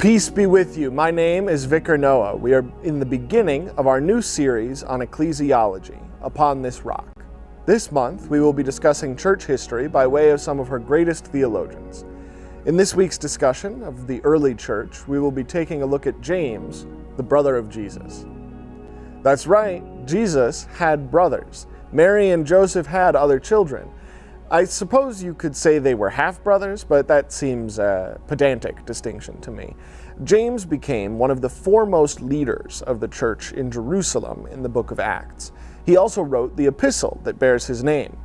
Peace be with you. My name is Vicar Noah. We are in the beginning of our new series on ecclesiology, Upon This Rock. This month, we will be discussing church history by way of some of her greatest theologians. In this week's discussion of the early church, we will be taking a look at James, the brother of Jesus. That's right, Jesus had brothers. Mary and Joseph had other children. I suppose you could say they were half-brothers, but that seems a pedantic distinction to me. James became one of the foremost leaders of the church in Jerusalem in the book of Acts. He also wrote the epistle that bears his name.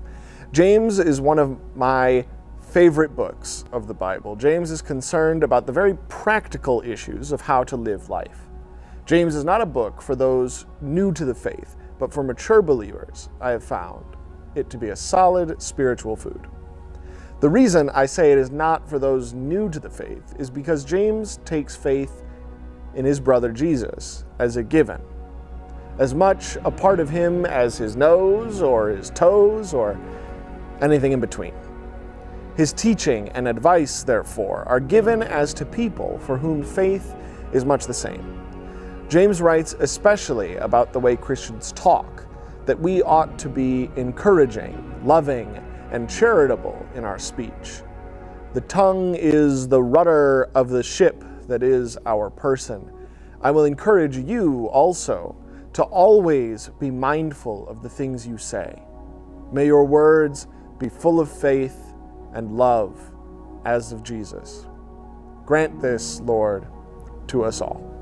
James is one of my favorite books of the Bible. James is concerned about the very practical issues of how to live life. James is not a book for those new to the faith, but for mature believers, I have found it to be a solid spiritual food. The reason I say it is not for those new to the faith is because James takes faith in his brother Jesus as a given, as much a part of him as his nose or his toes or anything in between. His teaching and advice, therefore, are given as to people for whom faith is much the same. James writes especially about the way Christians talk, that we ought to be encouraging, loving, and charitable in our speech. The tongue is the rudder of the ship that is our person. I will encourage you also to always be mindful of the things you say. May your words be full of faith and love as of Jesus. Grant this, Lord, to us all.